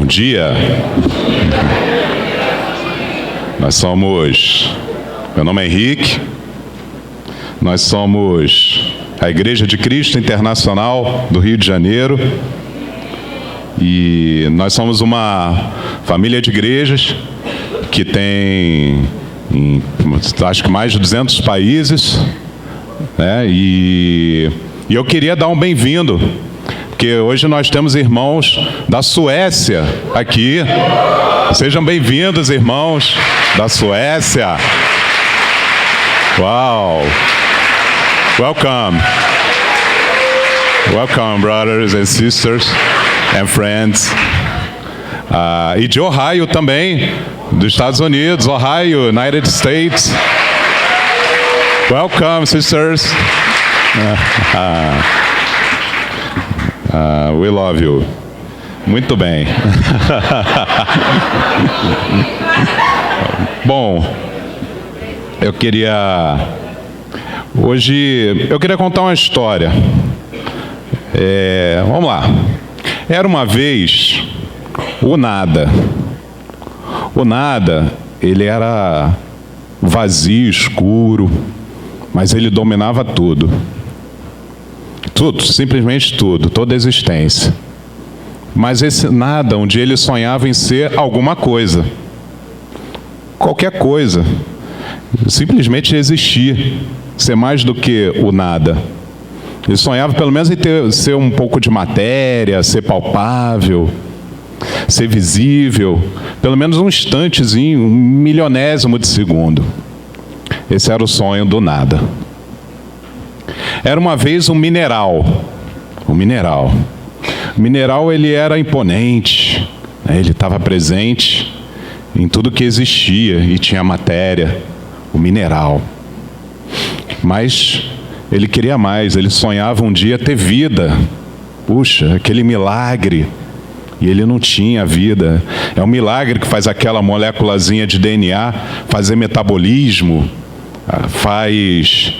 dia. Meu nome é Henrique, nós somos a Igreja de Cristo Internacional do Rio de Janeiro e nós somos uma família de igrejas que tem, acho que mais de 200 países, né? E eu queria dar um bem-vindo, porque hoje nós temos irmãos da Suécia aqui. Sejam bem-vindos, irmãos da Suécia. Uau! Welcome. Welcome, brothers and sisters and friends. E de Ohio também, dos Estados Unidos, Ohio, United States. Welcome, sisters. We love you. Muito bem. Bom, hoje eu queria contar uma história. Vamos lá. Era uma vez o nada. O nada, ele era vazio, escuro, mas ele dominava tudo. Tudo, simplesmente tudo, toda a existência. Mas esse nada, um dia ele sonhava em ser alguma coisa. Qualquer coisa. Simplesmente existir. Ser mais do que o nada. Ele sonhava pelo menos em ser um pouco de matéria, ser palpável, ser visível. Pelo menos um instantezinho, um milionésimo de segundo. Esse era o sonho do nada. Era uma vez um mineral. Um mineral. O mineral, ele era imponente, né? Ele estava presente em tudo que existia e tinha matéria, o mineral. Mas ele queria mais, ele sonhava um dia ter vida. Puxa, aquele milagre. E ele não tinha vida. É um milagre que faz aquela moléculazinha de DNA fazer metabolismo, faz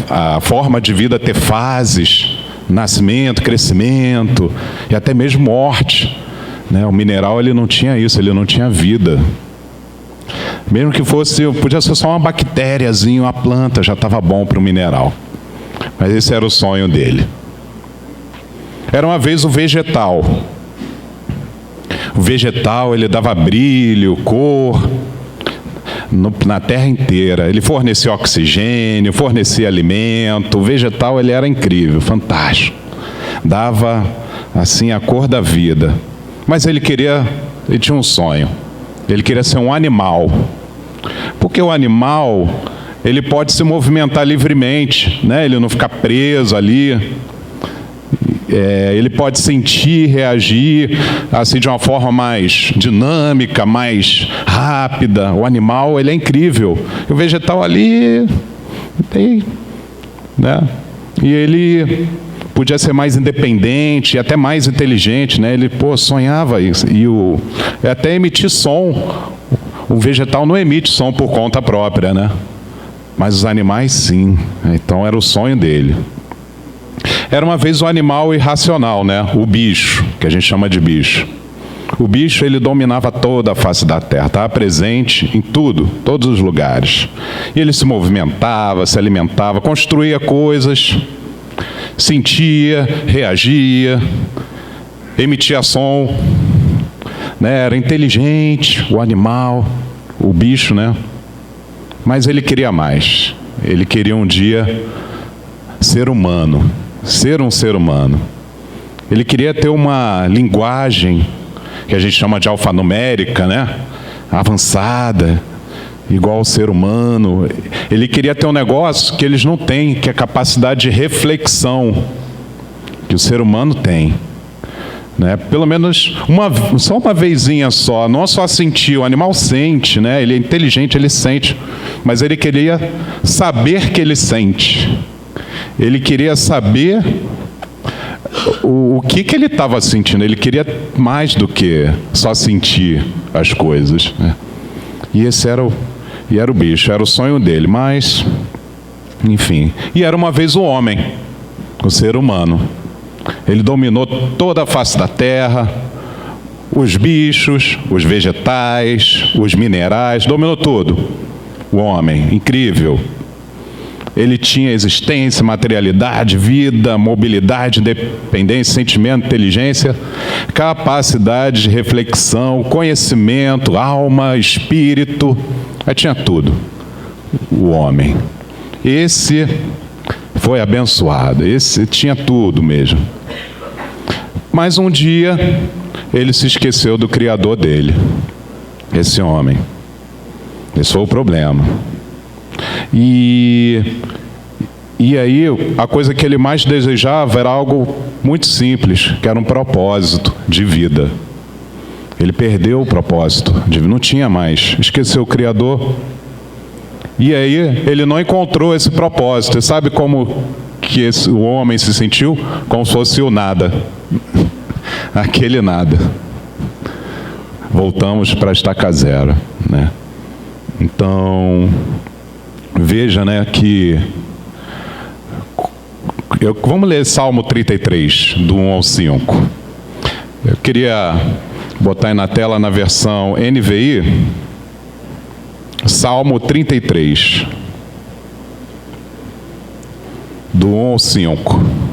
a forma de vida ter fases. Nascimento, crescimento e até mesmo morte, né? O mineral, ele não tinha isso, ele não tinha vida. Mesmo que podia ser só uma bactériazinha, uma planta, já estava bom para o mineral. Mas esse era o sonho dele. Era uma vez o vegetal. O vegetal, ele dava brilho, cor na terra inteira. Ele fornecia oxigênio, fornecia alimento. O vegetal, ele era incrível, fantástico. Dava, assim, a cor da vida. Mas ele tinha um sonho. Ele queria ser um animal. Porque o animal, ele pode se movimentar livremente, né? Ele não fica preso ali. Ele pode sentir, reagir assim de uma forma mais dinâmica, mais rápida. O animal, ele é incrível. E o vegetal ali tem, né? E ele podia ser mais independente, até mais inteligente, né? Ele sonhava isso. E até emitir som. O vegetal não emite som por conta própria, né? Mas os animais sim. Então era o sonho dele. Era uma vez um animal irracional, né? O bicho, que a gente chama de bicho. O bicho, ele dominava toda a face da terra, estava presente em tudo, todos os lugares. E ele se movimentava, se alimentava, construía coisas, sentia, reagia, emitia som, né? Era inteligente, o animal, o bicho, né? Mas ele queria mais. Ele queria um dia ser humano. Ser um ser humano. Ele queria ter uma linguagem que a gente chama de alfanumérica, né? Avançada, igual ao ser humano. Ele queria ter um negócio que eles não têm, que é a capacidade de reflexão que o ser humano tem, né? Pelo menos só uma vezinha só, não só sentir. O animal sente, né? Ele é inteligente, ele sente, mas ele queria saber que ele sente. Ele queria saber o que ele estava sentindo. Ele queria mais do que só sentir as coisas, né? E esse era o bicho, era o sonho dele. Mas, enfim. E era uma vez o homem, o ser humano. Ele dominou toda a face da terra, os bichos, os vegetais, os minerais, dominou tudo. O homem, incrível. Ele tinha existência, materialidade, vida, mobilidade, independência, sentimento, inteligência, capacidade de reflexão, conhecimento, alma, espírito. Aí tinha tudo. O homem. Esse foi abençoado, esse tinha tudo mesmo. Mas um dia ele se esqueceu do Criador dele, esse homem. Esse foi o problema. E aí a coisa que ele mais desejava era algo muito simples, que era um propósito de vida. Ele perdeu o propósito, não tinha mais, esqueceu o Criador. E aí ele não encontrou esse propósito. E sabe como que o homem se sentiu? Como se fosse o nada. Aquele nada. Voltamos para a estaca zero, né? Então, veja, né, que... vamos ler Salmo 33, do 1 ao 5. Eu queria botar aí na tela, na versão NVI, Salmo 33, do 1 ao 5.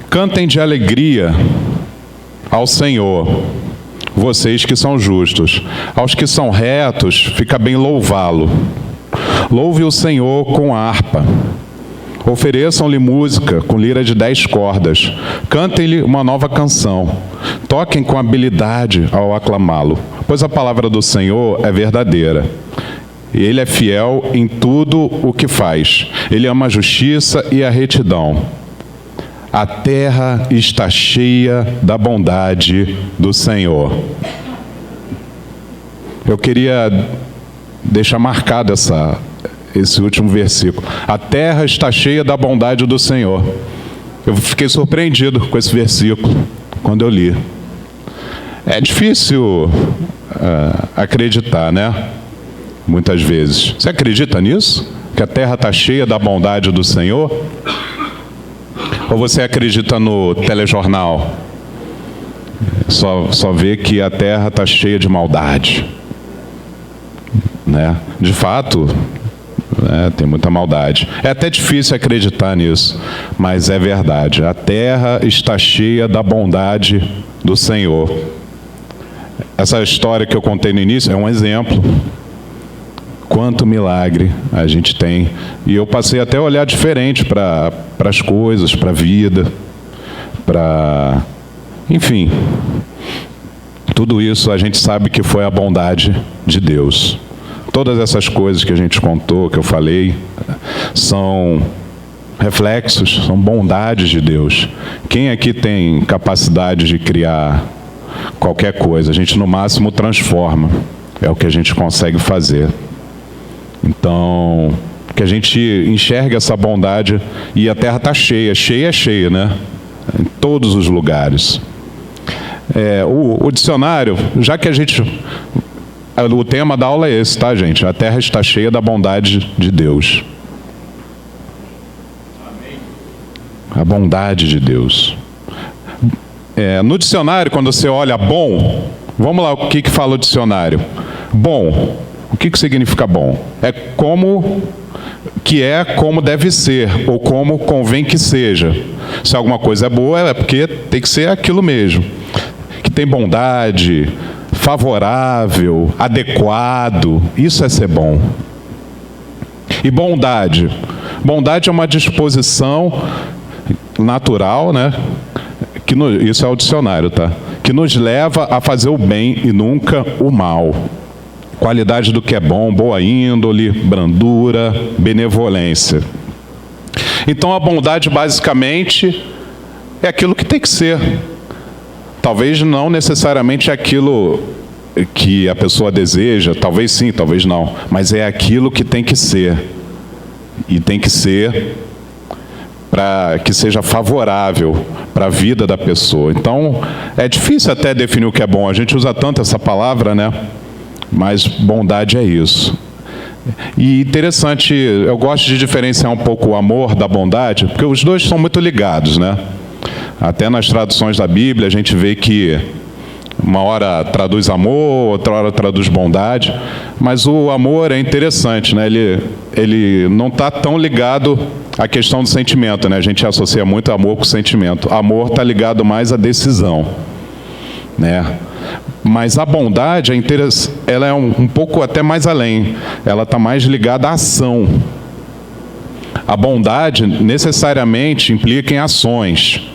Cantem de alegria ao Senhor, vocês que são justos. Aos que são retos, fica bem louvá-lo. Louve o Senhor com harpa. Ofereçam-lhe música com lira de 10 cordas. Cantem-lhe uma nova canção. Toquem com habilidade ao aclamá-lo, pois a palavra do Senhor é verdadeira. Ele é fiel em tudo o que faz. Ele ama a justiça e a retidão. A terra está cheia da bondade do Senhor. Eu queria deixar marcado esse último versículo. A terra está cheia da bondade do Senhor. Eu fiquei surpreendido com esse versículo quando eu li. É difícil acreditar, né? Muitas vezes. Você acredita nisso? Que a terra está cheia da bondade do Senhor? Ou você acredita no telejornal? Só vê que a terra está cheia de maldade, né? De fato, tem muita maldade. É até difícil acreditar nisso, mas é verdade. A terra está cheia da bondade do Senhor. Essa história que eu contei no início é um exemplo. Quanto milagre a gente tem. E eu passei até a olhar diferente para as coisas, para a vida, enfim, tudo isso a gente sabe que foi a bondade de Deus. Todas essas coisas que a gente contou, que eu falei, são reflexos, são bondades de Deus. Quem aqui tem capacidade de criar qualquer coisa? A gente no máximo transforma. É o que a gente consegue fazer. Então, que a gente enxergue essa bondade, e a terra está cheia, cheia, né? Em todos os lugares. O dicionário, já que o tema da aula é esse, tá, gente? A terra está cheia da bondade de Deus. A bondade de Deus. No dicionário, quando você olha bom, vamos lá, o que fala o dicionário? Bom. O que significa bom? É como deve ser, ou como convém que seja. Se alguma coisa é boa, é porque tem que ser aquilo mesmo. Que tem bondade, favorável, adequado. Isso é ser bom. E bondade? Bondade é uma disposição natural, né? Isso é o dicionário, tá? Que nos leva a fazer o bem e nunca o mal. Qualidade do que é bom, boa índole, brandura, benevolência. Então a bondade basicamente é aquilo que tem que ser. Talvez não necessariamente aquilo que a pessoa deseja, talvez sim, talvez não, mas é aquilo que tem que ser. E tem que ser para que seja favorável para a vida da pessoa. Então é difícil até definir o que é bom. A gente usa tanto essa palavra, né? Mas bondade é isso. E interessante, eu gosto de diferenciar um pouco o amor da bondade, porque os dois são muito ligados, né? Até nas traduções da Bíblia a gente vê que uma hora traduz amor, outra hora traduz bondade, mas o amor é interessante, né? Ele não está tão ligado à questão do sentimento, né? A gente associa muito amor com sentimento. Amor está ligado mais à decisão, né? Mas a bondade, ela é um pouco até mais além. Ela está mais ligada à ação. A bondade necessariamente implica em ações.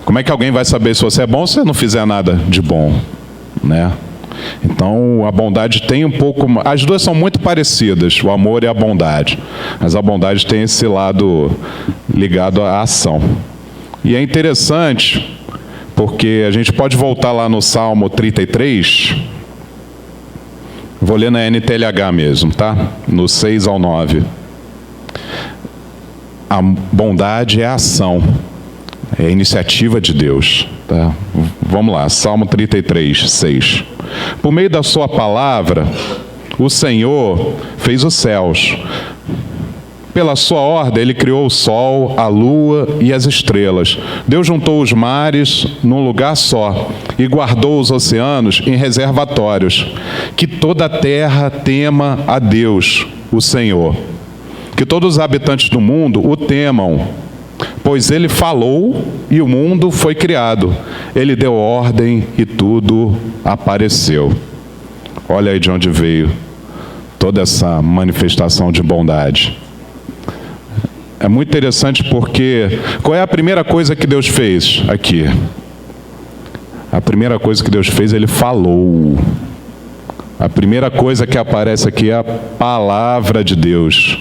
Como é que alguém vai saber se você é bom se você não fizer nada de bom, né? Então, a bondade tem um pouco... As duas são muito parecidas, o amor e a bondade. Mas a bondade tem esse lado ligado à ação. E é interessante, porque a gente pode voltar lá no Salmo 33. Vou ler na NTLH mesmo, tá? No 6 ao 9. A bondade é a ação. É a iniciativa de Deus. Tá? Vamos lá, Salmo 33, 6. Por meio da sua palavra, o Senhor fez os céus. Pela sua ordem, Ele criou o sol, a lua e as estrelas. Deus juntou os mares num lugar só e guardou os oceanos em reservatórios. Que toda a terra tema a Deus, o Senhor. Que todos os habitantes do mundo o temam, pois Ele falou e o mundo foi criado. Ele deu ordem e tudo apareceu. Olha aí de onde veio toda essa manifestação de bondade. É muito interessante porque qual é a primeira coisa que Deus fez aqui? A primeira coisa que Deus fez, Ele falou. A primeira coisa que aparece aqui é a palavra de Deus.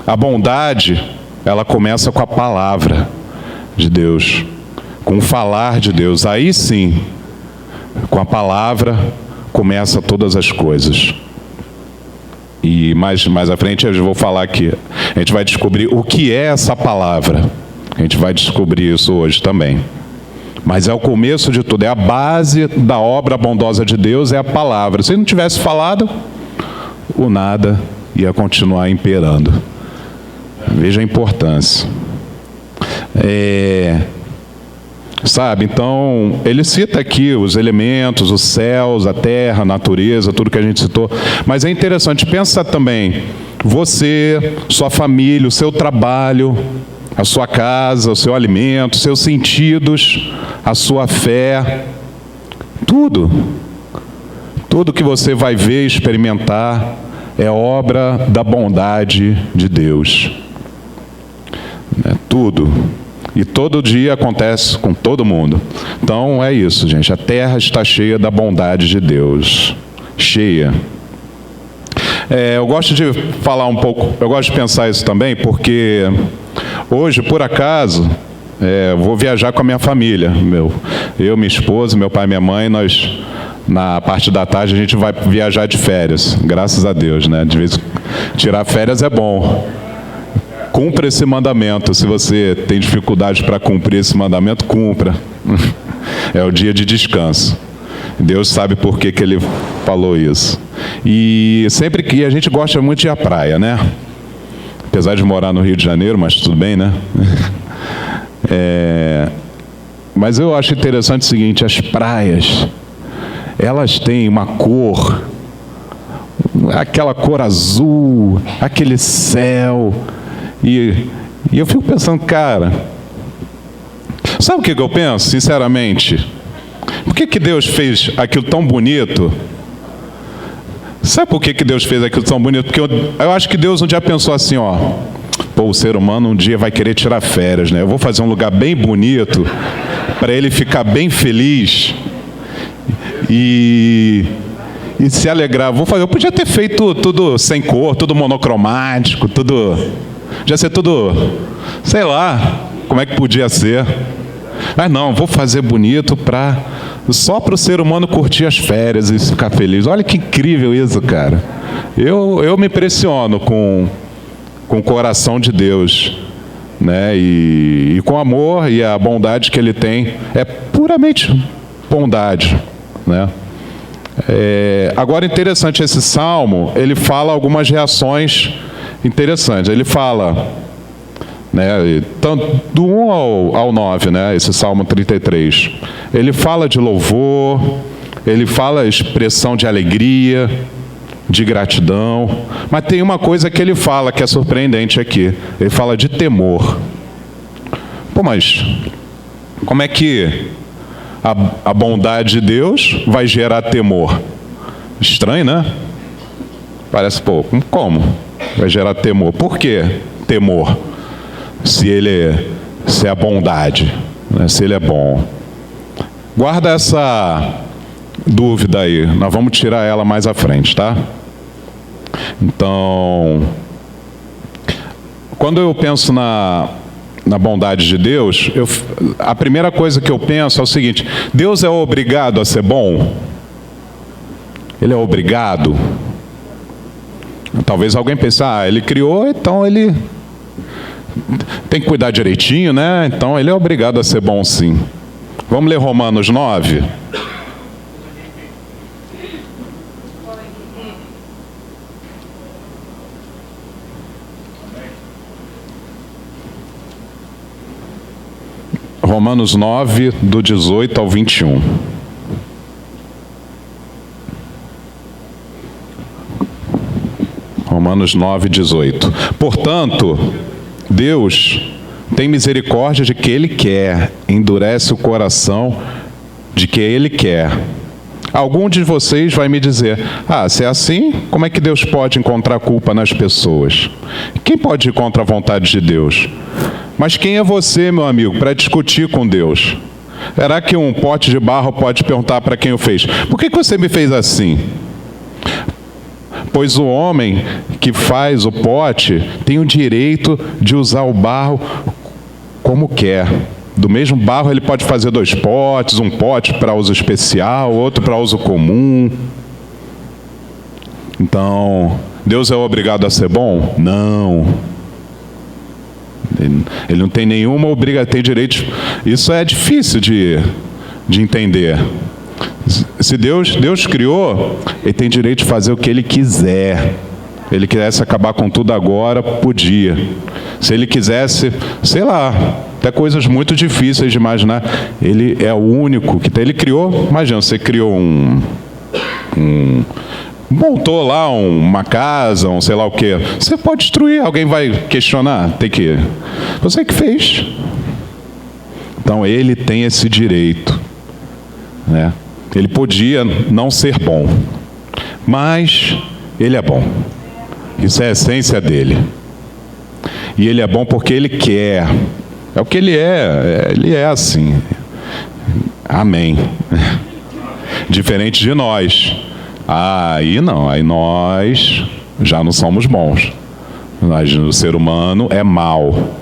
A bondade, ela começa com a palavra de Deus, com o falar de Deus. Aí sim, com a palavra, começa todas as coisas. E mais à frente eu vou falar aqui. A gente vai descobrir o que é essa palavra. A gente vai descobrir isso hoje também. Mas é o começo de tudo, é a base da obra bondosa de Deus, é a palavra. Se ele não tivesse falado, o nada ia continuar imperando. Veja a importância. Sabe, então, ele cita aqui os elementos, os céus, a terra, a natureza, tudo que a gente citou. Mas é interessante, pensa também, você, sua família, o seu trabalho, a sua casa, o seu alimento, os seus sentidos, a sua fé, tudo que você vai ver e experimentar é obra da bondade de Deus. Tudo. E todo dia acontece com todo mundo. Então é isso, gente. A terra está cheia da bondade de Deus. Cheia. Eu gosto de falar um pouco, eu gosto de pensar isso também, porque hoje, por acaso, vou viajar com a minha família. Eu, minha esposa, meu pai e minha mãe, nós, na parte da tarde, a gente vai viajar de férias. Graças a Deus, né? De vez tirar férias é bom. Cumpra esse mandamento. Se você tem dificuldade para cumprir esse mandamento, cumpra. É o dia de descanso. Deus sabe por que Ele falou isso. E sempre que a gente gosta muito de ir à praia, né? Apesar de morar no Rio de Janeiro, mas tudo bem, né? Mas eu acho interessante o seguinte, as praias, elas têm uma cor, aquela cor azul, aquele céu... E eu fico pensando, cara, sabe o que eu penso, sinceramente? Por que Deus fez aquilo tão bonito? Sabe por que Deus fez aquilo tão bonito? Porque eu acho que Deus um dia pensou assim, o ser humano um dia vai querer tirar férias, né? Eu vou fazer um lugar bem bonito, para ele ficar bem feliz e se alegrar. Eu podia ter feito tudo sem cor, tudo monocromático, tudo... Já ser tudo, sei lá, como é que podia ser. Mas não, vou fazer bonito só para o ser humano curtir as férias e ficar feliz. Olha que incrível isso, cara. Eu me impressiono com o coração de Deus, né? E com o amor e a bondade que Ele tem. É puramente bondade, né? Agora, interessante, esse salmo, ele fala algumas reações interessantes. Ele fala, né, tanto do 1 ao 9, né, esse Salmo 33, ele fala de louvor, ele fala expressão de alegria, de gratidão, mas tem uma coisa que ele fala que é surpreendente aqui, ele fala de temor. Pô, mas como é que a bondade de Deus vai gerar temor? Estranho, né? Parece, pô, como vai gerar temor? Por que temor? Se é a bondade, né? Se ele é bom. Guarda essa dúvida aí, nós vamos tirar ela mais à frente, tá? Então, quando eu penso na bondade de Deus, a primeira coisa que eu penso é o seguinte: Deus é obrigado a ser bom? Ele é obrigado? Talvez alguém pense, ele criou, então ele tem que cuidar direitinho, né? Então ele é obrigado a ser bom, sim. Vamos ler Romanos 9? Romanos 9, do 18 ao 21. Romanos 9, 18. Portanto, Deus tem misericórdia de que Ele quer, endurece o coração de que Ele quer. Algum de vocês vai me dizer, se é assim, como é que Deus pode encontrar culpa nas pessoas? Quem pode ir contra a vontade de Deus? Mas quem é você, meu amigo, para discutir com Deus? Será que um pote de barro pode perguntar para quem o fez? Por que você me fez assim? Pois o homem que faz o pote tem o direito de usar o barro como quer. Do mesmo barro ele pode fazer 2 potes, um pote para uso especial, outro para uso comum. Então, Deus é obrigado a ser bom? Não. Ele não tem nenhuma obrigação, tem direito. Isso é difícil de entender. Se Deus criou, Ele tem direito de fazer o que Ele quiser. Ele quisesse acabar com tudo agora, podia. Se Ele quisesse, sei lá, até coisas muito difíceis de imaginar, Ele é o único que tem. Ele criou, imagina, você criou montou lá uma casa, sei lá o quê. Você pode destruir, alguém vai questionar? Tem que... Você que fez. Então Ele tem esse direito, né? Ele podia não ser bom, mas Ele é bom. Isso é a essência dele. E Ele é bom porque Ele quer. É o que Ele é. Ele é assim. Amém. Diferente de nós. Aí não. Aí nós já não somos bons. O ser humano é mau.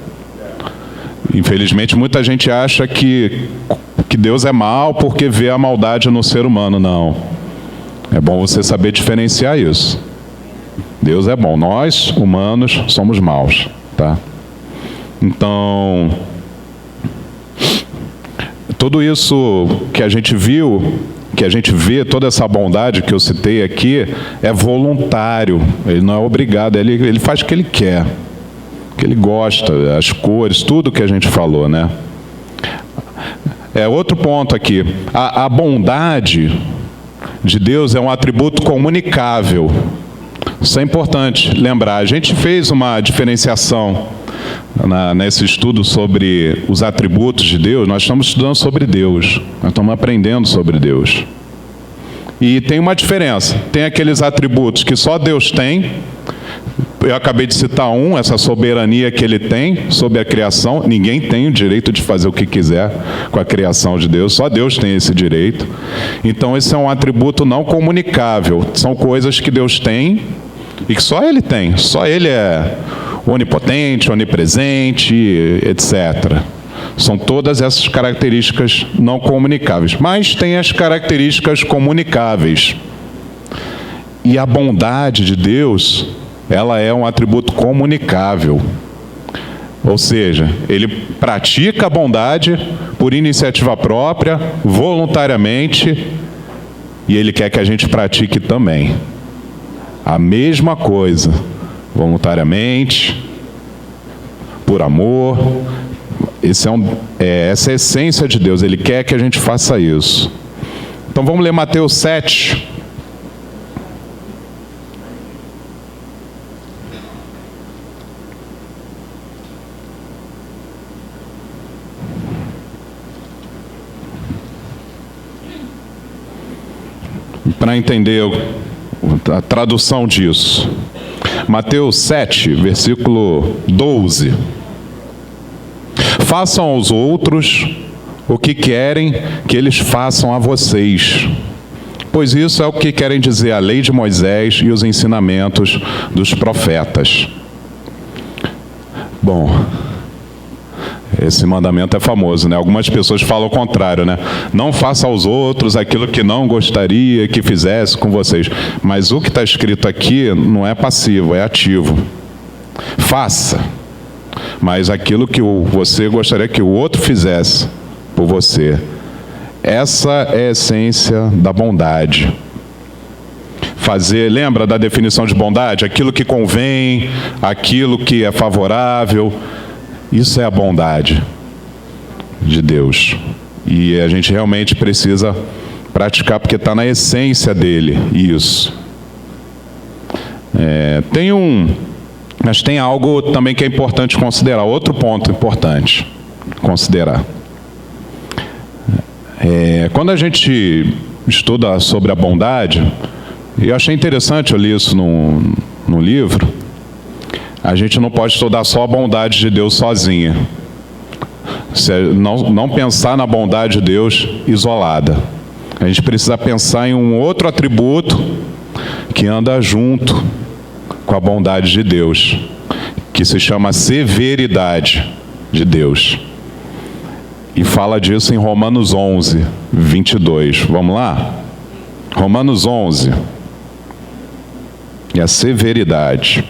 Infelizmente, muita gente acha que Deus é mau porque vê a maldade no ser humano. Não. É bom você saber diferenciar isso. Deus é bom. Nós, humanos, somos maus. Tá? Então, tudo isso que a gente viu, que a gente vê, toda essa bondade que eu citei aqui, é voluntário. Ele não é obrigado. Ele faz o que Ele quer. O que Ele gosta, as cores, tudo que a gente falou, né? Outro ponto aqui. A bondade de Deus é um atributo comunicável. Isso é importante lembrar. A gente fez uma diferenciação nesse estudo sobre os atributos de Deus. Nós estamos estudando sobre Deus. Nós estamos aprendendo sobre Deus. E tem uma diferença. Tem aqueles atributos que só Deus tem. Eu acabei de citar essa soberania que Ele tem sobre a criação. Ninguém tem o direito de fazer o que quiser com a criação de Deus. Só Deus tem esse direito. Então, esse é um atributo não comunicável. São coisas que Deus tem e que só Ele tem. Só Ele é onipotente, onipresente, etc. São todas essas características não comunicáveis. Mas tem as características comunicáveis. E a bondade de Deus, ela é um atributo comunicável. Ou seja, Ele pratica a bondade por iniciativa própria, voluntariamente, e Ele quer que a gente pratique também. A mesma coisa, voluntariamente, por amor. Essa é a essência de Deus, Ele quer que a gente faça isso. Então vamos ler Mateus 7. Para entender a tradução disso. Mateus 7, versículo 12. Façam aos outros o que querem que eles façam a vocês, pois isso é o que querem dizer a lei de Moisés e os ensinamentos dos profetas. Bom, esse mandamento é famoso, né? Algumas pessoas falam o contrário, né? Não faça aos outros aquilo que não gostaria que fizesse com vocês. Mas o que está escrito aqui não é passivo, é ativo. Faça, mas aquilo que você gostaria que o outro fizesse por você. Essa é a essência da bondade. Fazer, lembra da definição de bondade? Aquilo que convém, aquilo que é favorável. Isso é a bondade de Deus. E a gente realmente precisa praticar, porque está na essência dele, isso. Mas tem algo também que é importante considerar, outro ponto importante considerar. Quando a gente estuda sobre a bondade, e eu achei interessante, eu li isso no livro, a gente não pode estudar só a bondade de Deus sozinha. Não pensar na bondade de Deus isolada. A gente precisa pensar em um outro atributo que anda junto com a bondade de Deus, que se chama severidade de Deus. E fala disso em Romanos 11, 22. Vamos lá? Romanos 11. E a severidade.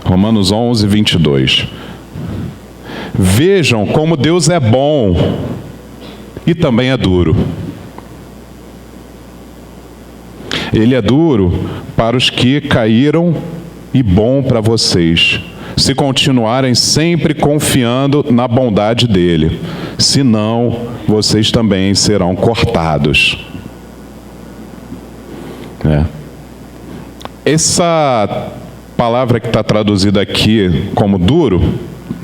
Romanos 11, 22. Vejam como Deus é bom e também é duro. Ele é duro para os que caíram e bom para vocês, se continuarem sempre confiando na bondade dele. Senão, vocês também serão cortados. Essa palavra que está traduzida aqui como duro,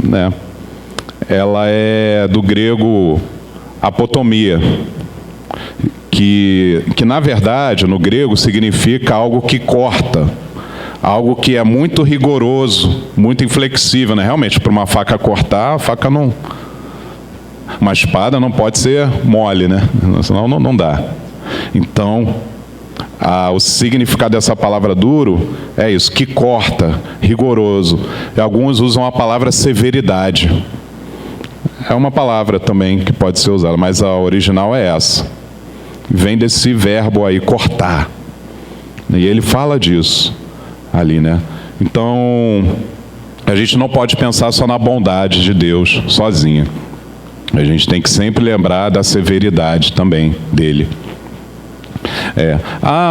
né? Ela é do grego apotomia, que na verdade no grego significa algo que corta, algo que é muito rigoroso, muito inflexível, né? Realmente, para uma faca cortar, a faca não... Uma espada não pode ser mole, né? Senão não dá. Então, o significado dessa palavra duro é isso, que corta, rigoroso. E alguns usam a palavra severidade. É uma palavra também que pode ser usada, mas a original é essa. Vem desse verbo aí, cortar. E ele fala disso ali, né? Então, a gente não pode pensar só na bondade de Deus sozinha. A gente tem que sempre lembrar da severidade também dele.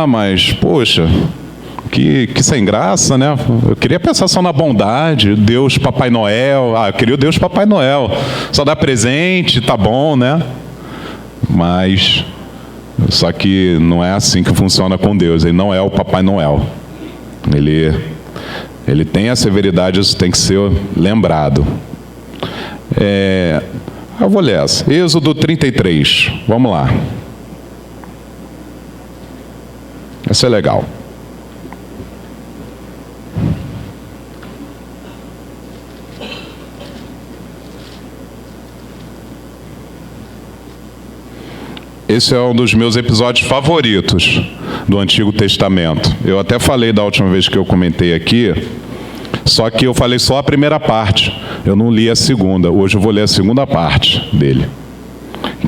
Mas, poxa, que sem graça, né? Eu queria pensar só na bondade, Deus Papai Noel. Eu queria o Deus Papai Noel. Só dar presente, tá bom, né? Mas, só que não é assim que funciona com Deus. Ele não é o Papai Noel. Ele tem a severidade, isso tem que ser lembrado. Eu vou ler essa. Êxodo 33. Vamos lá. Essa é legal. Esse é um dos meus episódios favoritos do Antigo Testamento. Eu até falei da última vez que eu comentei aqui, só que eu falei só a primeira parte. Eu não li a segunda. Hoje eu vou ler a segunda parte dele,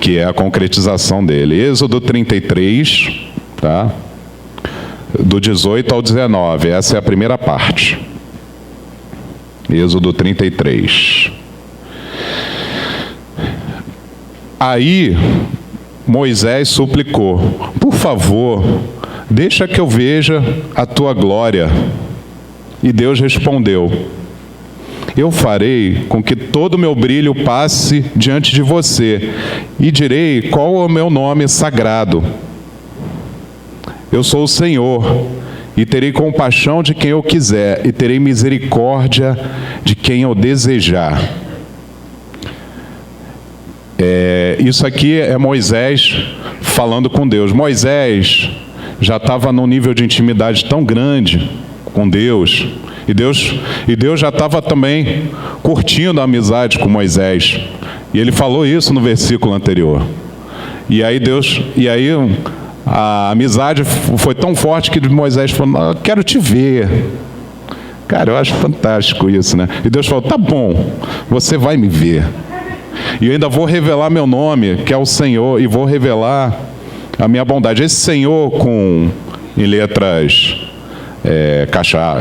que é a concretização dele. Êxodo 33, tá? Do 18 ao 19. Essa é a primeira parte. Êxodo 33. Aí Moisés suplicou: por favor, deixa que eu veja a tua glória. E Deus respondeu: eu farei com que todo o meu brilho passe diante de você, e direi qual é o meu nome sagrado. Eu sou o Senhor, e terei compaixão de quem eu quiser, e terei misericórdia de quem eu desejar. Isso aqui é Moisés falando com Deus. Moisés já estava num nível de intimidade tão grande com Deus, e Deus já estava também curtindo a amizade com Moisés. E ele falou isso no versículo anterior. E aí a amizade foi tão forte que Moisés falou: quero te ver. Cara, eu acho fantástico isso, né? E Deus falou: tá bom, você vai me ver. E eu ainda vou revelar meu nome, que é o Senhor, e vou revelar a minha bondade. Esse Senhor, em letras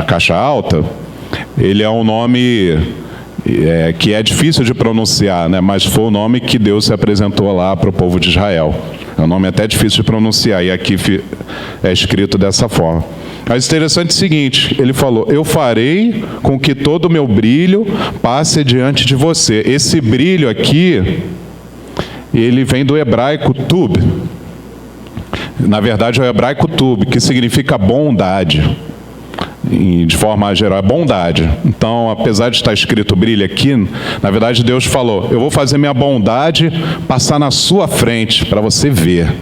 caixa alta, ele é um nome que é difícil de pronunciar, né? Mas foi o nome que Deus se apresentou lá para o povo de Israel. É um nome até difícil de pronunciar, e aqui é escrito dessa forma. Mas interessante é o seguinte, ele falou: eu farei com que todo o meu brilho passe diante de você. Esse brilho aqui, ele vem do hebraico tub. Na verdade é o hebraico tub, que significa bondade. De forma geral, é bondade. Então, apesar de estar escrito brilho aqui, na verdade Deus falou: eu vou fazer minha bondade passar na sua frente, para você ver.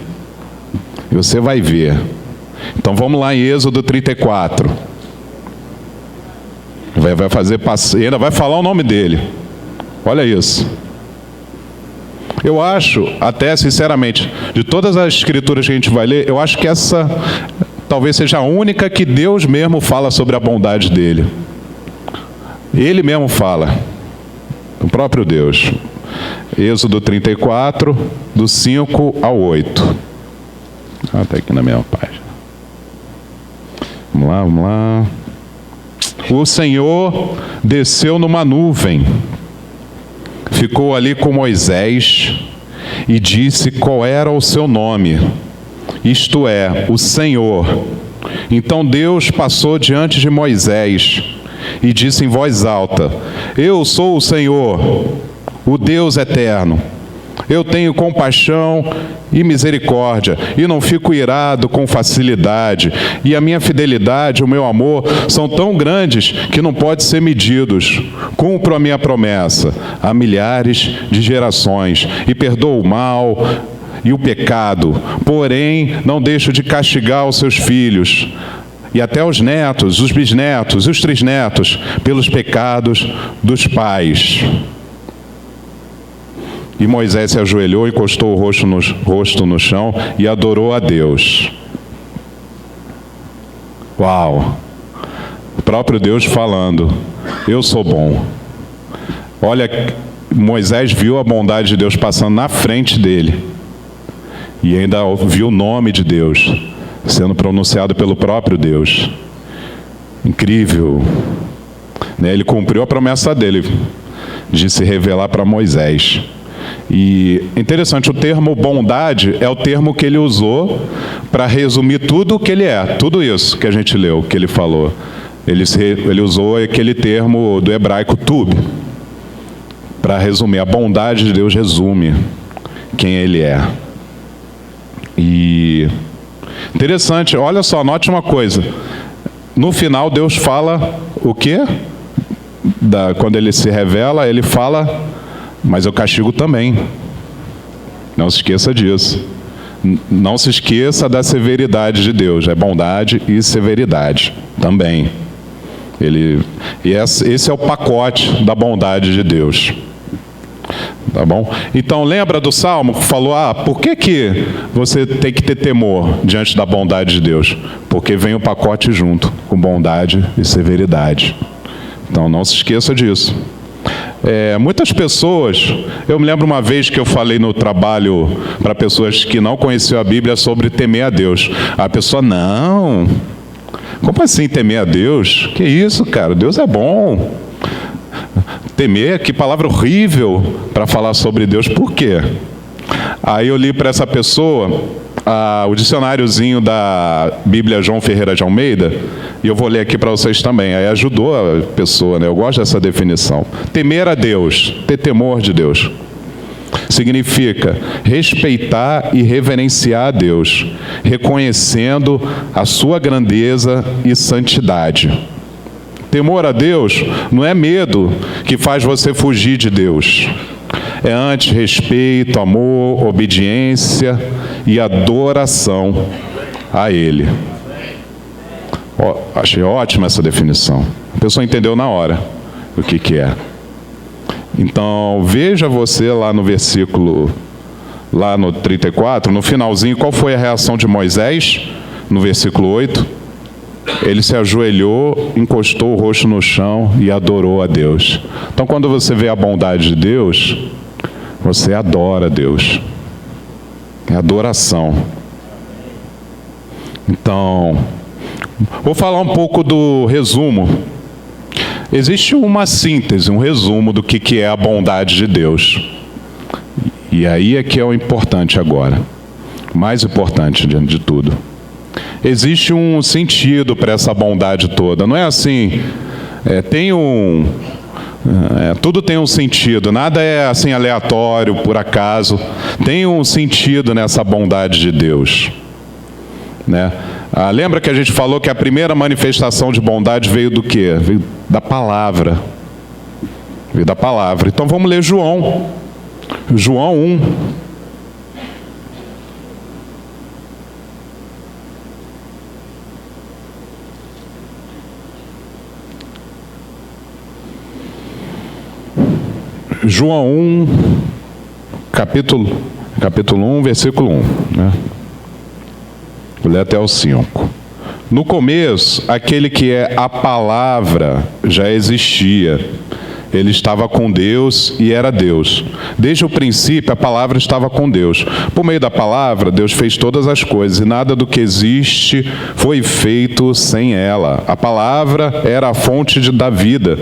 E você vai ver. Então vamos lá em Êxodo 34. Vai fazer, ainda vai falar o nome dele. Olha isso. Eu acho, até sinceramente, de todas as escrituras que a gente vai ler, eu acho que essa talvez seja a única que Deus mesmo fala sobre a bondade dele. Ele mesmo fala, o próprio Deus. Êxodo 34, do 5 ao 8. Está aqui na minha página. Vamos lá. O Senhor desceu numa nuvem, ficou ali com Moisés e disse qual era o seu nome, isto é, o Senhor. Então Deus passou diante de Moisés e disse em voz alta: eu sou o Senhor, o Deus eterno. Eu tenho compaixão e misericórdia, e não fico irado com facilidade, e a minha fidelidade e o meu amor são tão grandes que não podem ser medidos. Cumpro a minha promessa a milhares de gerações, e perdoo o mal e o pecado, porém não deixo de castigar os seus filhos, e até os netos, os bisnetos e os trisnetos, pelos pecados dos pais. E Moisés se ajoelhou, encostou o rosto no chão e adorou a Deus. Uau! O próprio Deus falando: eu sou bom. Olha, Moisés viu a bondade de Deus passando na frente dele. E ainda viu o nome de Deus sendo pronunciado pelo próprio Deus. Incrível. Ele cumpriu a promessa dele de se revelar para Moisés. E interessante, o termo bondade é o termo que ele usou para resumir tudo o que ele é. Tudo isso que a gente leu, que ele falou. Ele usou aquele termo do hebraico tub, para resumir. A bondade de Deus resume quem ele é. E interessante, olha só, note uma coisa. No final Deus fala o quê? Quando ele se revela, ele fala: mas eu castigo também. Não se esqueça disso. Não se esqueça da severidade de Deus. É bondade e severidade também. Esse é o pacote da bondade de Deus. Tá bom? Então lembra do Salmo que falou: por que você tem que ter temor diante da bondade de Deus? Porque vem o pacote junto, com bondade e severidade. Então não se esqueça disso. Muitas pessoas, eu me lembro uma vez que eu falei no trabalho para pessoas que não conheciam a Bíblia sobre temer a Deus. A pessoa: não, como assim temer a Deus? Que isso, cara, Deus é bom. temer, que palavra horrível para falar sobre Deus. Por quê? Aí eu li para essa pessoa o dicionáriozinho da Bíblia João Ferreira de Almeida, e eu vou ler aqui para vocês também. Aí ajudou a pessoa, né? Eu gosto dessa definição. Temer a Deus, ter temor de Deus, significa respeitar e reverenciar a Deus, reconhecendo a sua grandeza e santidade. Temor a Deus não é medo que faz você fugir de Deus. É antes respeito, amor, obediência e adoração a Ele. Achei ótima essa definição. A pessoa entendeu na hora o que é. Então, veja você lá no versículo, lá no 34, no finalzinho, qual foi a reação de Moisés, no versículo 8? Ele se ajoelhou, encostou o rosto no chão e adorou a Deus. Então, quando você vê a bondade de Deus, você adora a Deus. É adoração. Então, vou falar um pouco do resumo. Existe uma síntese, um resumo do que é a bondade de Deus. E aí é que é o importante agora. O mais importante diante de tudo. Existe um sentido para essa bondade toda. Não é assim, tudo tem um sentido, nada é assim aleatório, por acaso. Tem um sentido nessa bondade de Deus, né? Lembra que a gente falou que a primeira manifestação de bondade veio do quê? Veio da palavra. Veio da palavra. Então vamos ler João. João 1. João 1, capítulo 1, versículo 1, né? Vou ler até o 5. No começo, aquele que é a palavra já existia. Ele estava com Deus e era Deus. Desde o princípio, a palavra estava com Deus. Por meio da palavra, Deus fez todas as coisas, e nada do que existe foi feito sem ela. A palavra era a fonte da vida,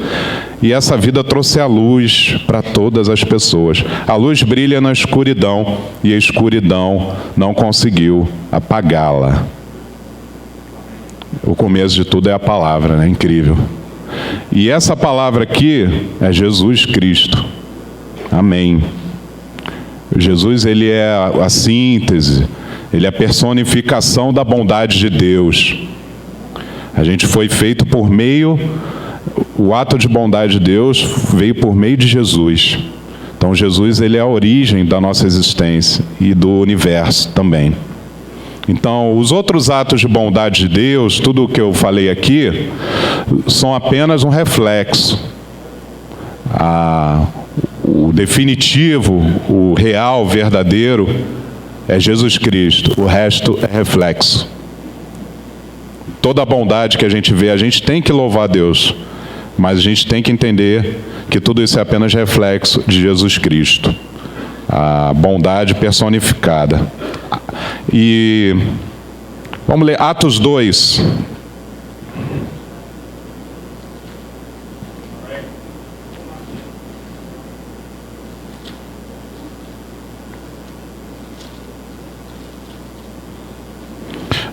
e essa vida trouxe a luz para todas as pessoas. A luz brilha na escuridão, e a escuridão não conseguiu apagá-la. O começo de tudo é a palavra, né? Incrível. E essa palavra aqui é Jesus Cristo. Amém. Jesus, ele é a síntese, ele é a personificação da bondade de Deus. A gente foi feito por meio, o ato de bondade de Deus veio por meio de Jesus. Então Jesus, ele é a origem da nossa existência e do universo também. Então, os outros atos de bondade de Deus, tudo o que eu falei aqui, são apenas um reflexo. O definitivo, o real, verdadeiro, é Jesus Cristo. O resto é reflexo. Toda a bondade que a gente vê, a gente tem que louvar a Deus, mas a gente tem que entender que tudo isso é apenas reflexo de Jesus Cristo. A bondade personificada. E vamos ler Atos 2.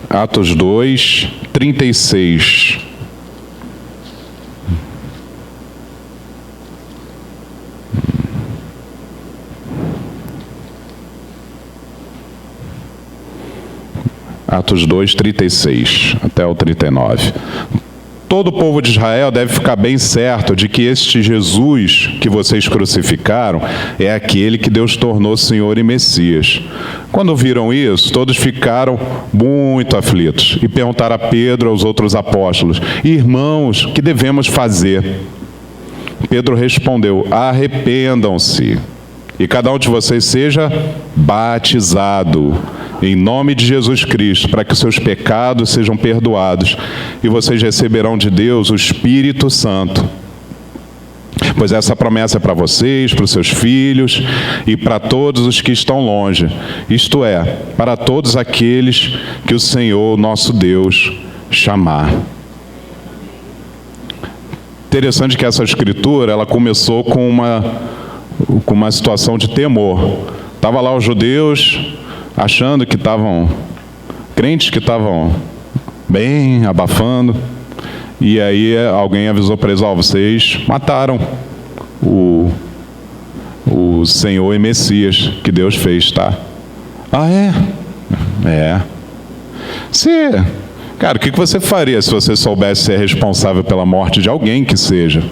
Atos 2, 36. Atos 2, 36 até o 39. Todo o povo de Israel deve ficar bem certo de que este Jesus que vocês crucificaram é aquele que Deus tornou Senhor e Messias. Quando viram isso, todos ficaram muito aflitos e perguntaram a Pedro e aos outros apóstolos: irmãos, o que devemos fazer? Pedro respondeu: arrependam-se e cada um de vocês seja batizado em nome de Jesus Cristo, para que seus pecados sejam perdoados, e vocês receberão de Deus o Espírito Santo. Pois essa promessa é para vocês, para os seus filhos e para todos os que estão longe, isto é, para todos aqueles que o Senhor, nosso Deus, chamar. Interessante que essa escritura, ela começou com uma situação de temor. Estava lá os judeus achando que estavam, crentes que estavam bem, abafando, e aí alguém avisou para eles: vocês mataram o Senhor e Messias que Deus fez, tá? É. Cara, o que você faria se você soubesse ser responsável pela morte de alguém que seja?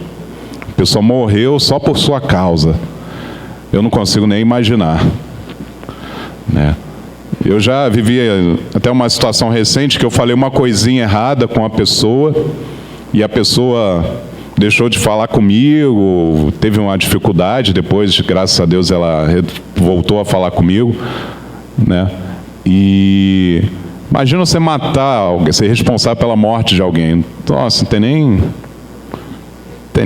A pessoa morreu só por sua causa. Eu não consigo nem imaginar, né? Eu já vivi até uma situação recente que eu falei uma coisinha errada com a pessoa e a pessoa deixou de falar comigo, teve uma dificuldade, depois, graças a Deus, ela voltou a falar comigo, né? E imagina você matar alguém, ser responsável pela morte de alguém. Nossa, não tem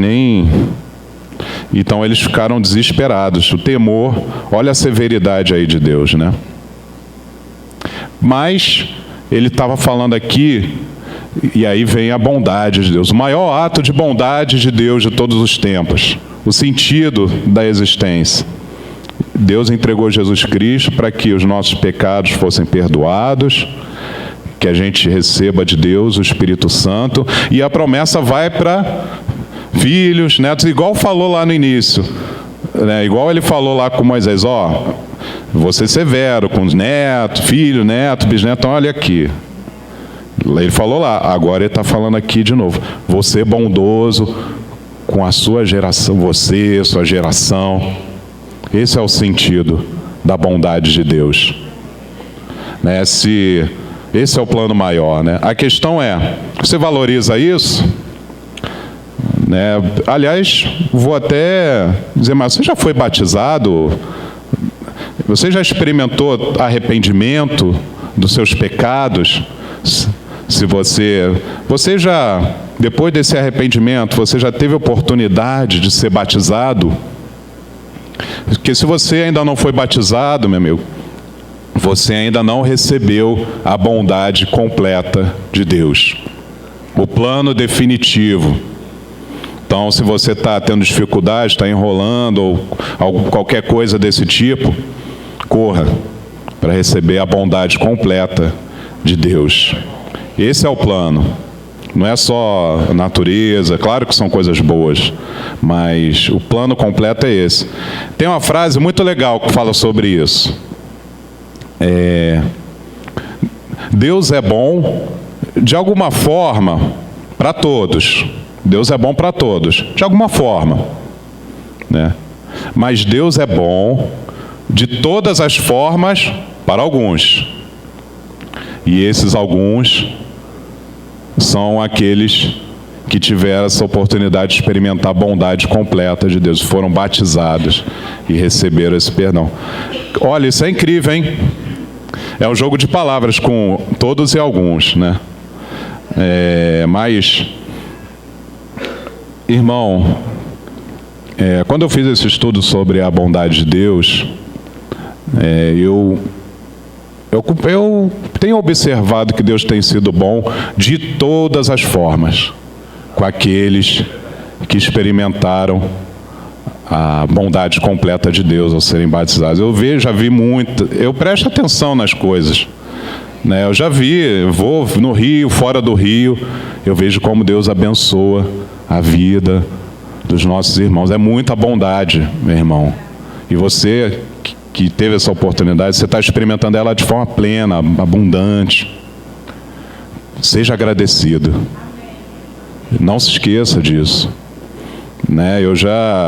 nem... Então eles ficaram desesperados. O temor, olha a severidade aí de Deus, né? Mas ele estava falando aqui, e aí vem a bondade de Deus. O maior ato de bondade de Deus de todos os tempos. O sentido da existência. Deus entregou Jesus Cristo para que os nossos pecados fossem perdoados, que a gente receba de Deus o Espírito Santo, e a promessa vai para filhos, netos, igual falou lá no início, né? Igual ele falou lá com Moisés: vou ser severo com os netos, filho, neto, bisneto. Então, olha aqui. Ele falou lá, agora ele está falando aqui de novo: vou ser bondoso com a sua geração, você, sua geração. Esse é o sentido da bondade de Deus, né? Esse é o plano maior, né? A questão é: você valoriza isso? Né? Aliás, vou até dizer, mas você já foi batizado? Você já experimentou arrependimento dos seus pecados? Se você já, depois desse arrependimento, você já teve oportunidade de ser batizado? Porque se você ainda não foi batizado, meu amigo, você ainda não recebeu a bondade completa de Deus, o plano definitivo. Então, se você está tendo dificuldade, está enrolando, ou qualquer coisa desse tipo, corra para receber a bondade completa de Deus. Esse é o plano. Não é só a natureza, claro que são coisas boas, mas o plano completo é esse. Tem uma frase muito legal que fala sobre isso. Deus é bom, de alguma forma, para todos. Deus é bom para todos, de alguma forma, né? Mas Deus é bom de todas as formas para alguns. E esses alguns são aqueles que tiveram essa oportunidade de experimentar a bondade completa de Deus, foram batizados e receberam esse perdão. Olha, isso é incrível, hein? É um jogo de palavras com todos e alguns, né? Mas, irmão, quando eu fiz esse estudo sobre a bondade de Deus, eu tenho observado que Deus tem sido bom de todas as formas com aqueles que experimentaram a bondade completa de Deus ao serem batizados. Já vi muito, eu presto atenção nas coisas, né? Eu já vi, vou no Rio, fora do Rio, eu vejo como Deus abençoa a vida dos nossos irmãos. É muita bondade, meu irmão. E você que teve essa oportunidade, você está experimentando ela de forma plena, abundante. Seja agradecido. Não se esqueça disso, né?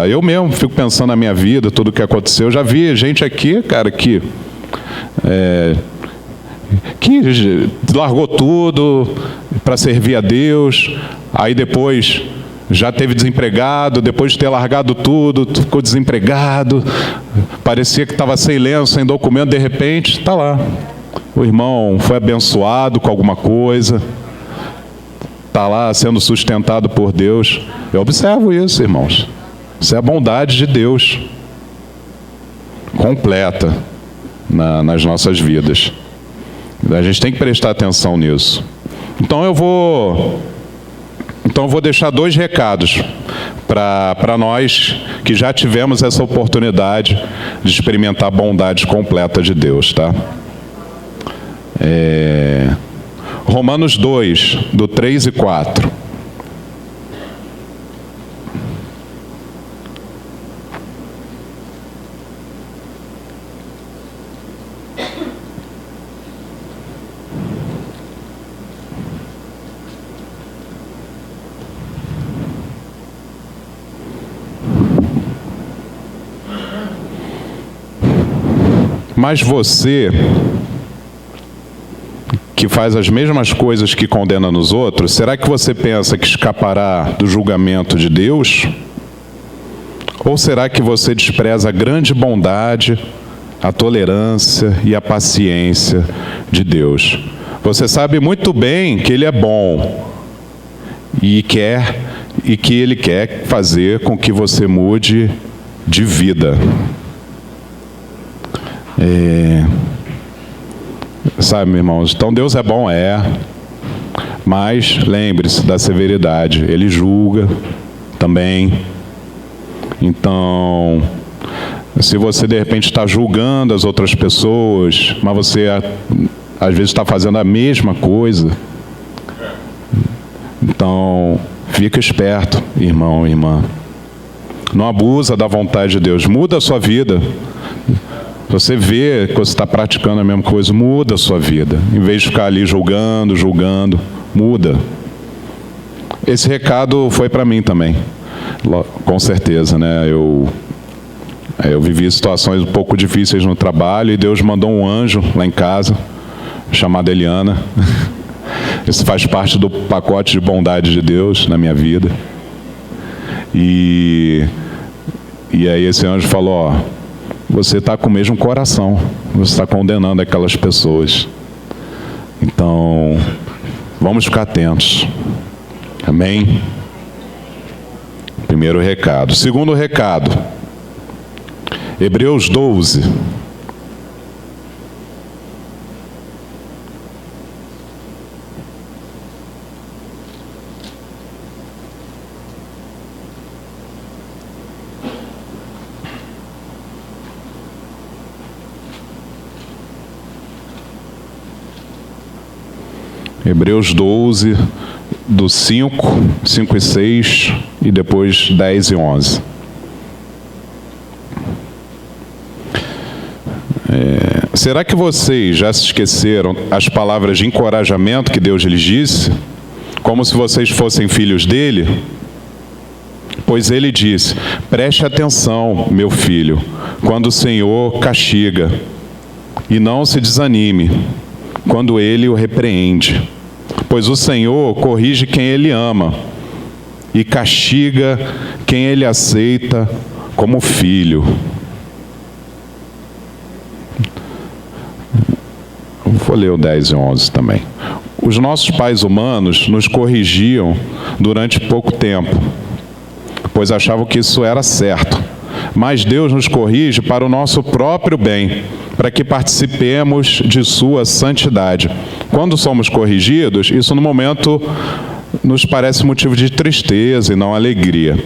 Eu mesmo fico pensando na minha vida, tudo o que aconteceu. Eu já vi gente aqui, cara, que largou tudo para servir a Deus, aí depois já teve desempregado, depois de ter largado tudo, ficou desempregado, parecia que estava sem lenço, sem documento, de repente, está lá. O irmão foi abençoado com alguma coisa, está lá sendo sustentado por Deus. Eu observo isso, irmãos. Isso é a bondade de Deus completa nas nossas vidas. A gente tem que prestar atenção nisso. Então Então eu vou deixar 2 recados para nós que já tivemos essa oportunidade de experimentar a bondade completa de Deus, tá? Romanos 2, do 3 e 4. Mas você, que faz as mesmas coisas que condena nos outros, será que você pensa que escapará do julgamento de Deus? Ou será que você despreza a grande bondade, a tolerância e a paciência de Deus? Você sabe muito bem que Ele é bom e que Ele quer fazer com que você mude de vida. Sabe, meus irmãos, então Deus é bom, mas lembre-se da severidade, Ele julga também. Então, se você de repente está julgando as outras pessoas, mas você às vezes está fazendo a mesma coisa, então fica esperto, irmão e irmã. Não abusa da vontade de Deus, muda a sua vida. Você vê que você está praticando a mesma coisa, muda a sua vida. Em vez de ficar ali julgando, muda. Esse recado foi para mim também, com certeza, né? Eu vivi situações um pouco difíceis no trabalho e Deus mandou um anjo lá em casa, chamado Eliana. Isso faz parte do pacote de bondade de Deus na minha vida. E aí esse anjo falou, você está com o mesmo coração, você está condenando aquelas pessoas. Então, vamos ficar atentos. Amém? Primeiro recado. Segundo recado, Hebreus 12. Hebreus 12, do 5 e 6, e depois 10 e 11. Será que vocês já se esqueceram as palavras de encorajamento que Deus lhes disse? Como se vocês fossem filhos dele? Pois ele disse, preste atenção, meu filho, quando o Senhor castiga, e não se desanime quando Ele o repreende. Pois o Senhor corrige quem Ele ama e castiga quem Ele aceita como filho. Vou ler o 10 e 11 também. Os nossos pais humanos nos corrigiam durante pouco tempo, pois achavam que isso era certo. Mas Deus nos corrige para o nosso próprio bem, para que participemos de sua santidade. Quando somos corrigidos, isso no momento nos parece motivo de tristeza e não alegria.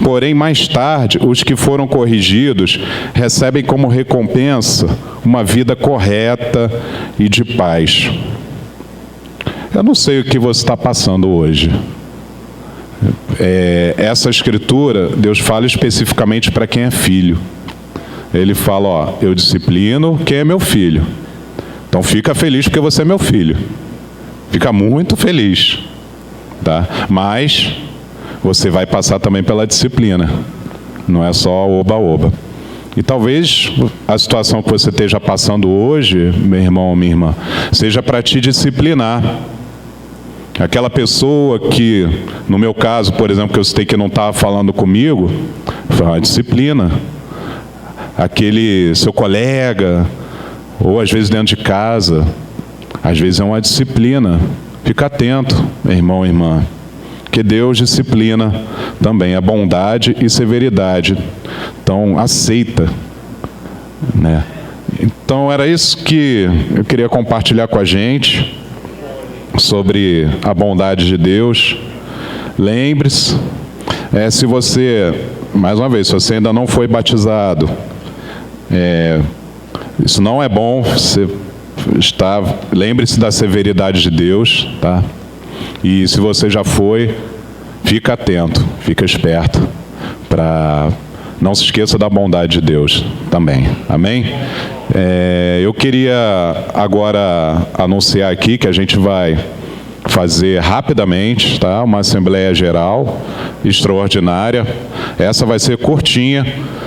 Porém, mais tarde, os que foram corrigidos recebem como recompensa uma vida correta e de paz. Eu não sei o que você está passando hoje. Essa escritura, Deus fala especificamente para quem é filho. Ele fala, eu disciplino quem é meu filho. Então fica feliz porque você é meu filho. Fica muito feliz, tá? Mas você vai passar também pela disciplina. Não é só oba-oba. E talvez a situação que você esteja passando hoje, meu irmão ou minha irmã, seja para te disciplinar. Aquela pessoa que, no meu caso, por exemplo, que eu citei que não estava falando comigo, foi uma disciplina. Aquele seu colega, ou às vezes dentro de casa, às vezes é uma disciplina. Fica atento, meu irmão e irmã, que Deus disciplina também a bondade e severidade. Então, aceita, né? Então, era isso que eu queria compartilhar com a gente, sobre a bondade de Deus. lembre-se, se você, mais uma vez, se você ainda não foi batizado, isso não é bom, lembre-se da severidade de Deus, tá? E se você já foi, fica atento, fica esperto, não se esqueça da bondade de Deus também, amém? Eu queria agora anunciar aqui que a gente vai fazer rapidamente, tá? Uma Assembleia Geral extraordinária. Essa vai ser curtinha,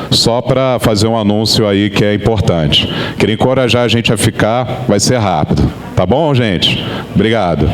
só para fazer um anúncio aí que é importante. Queria encorajar a gente a ficar, vai ser rápido. Tá bom, gente? Obrigado.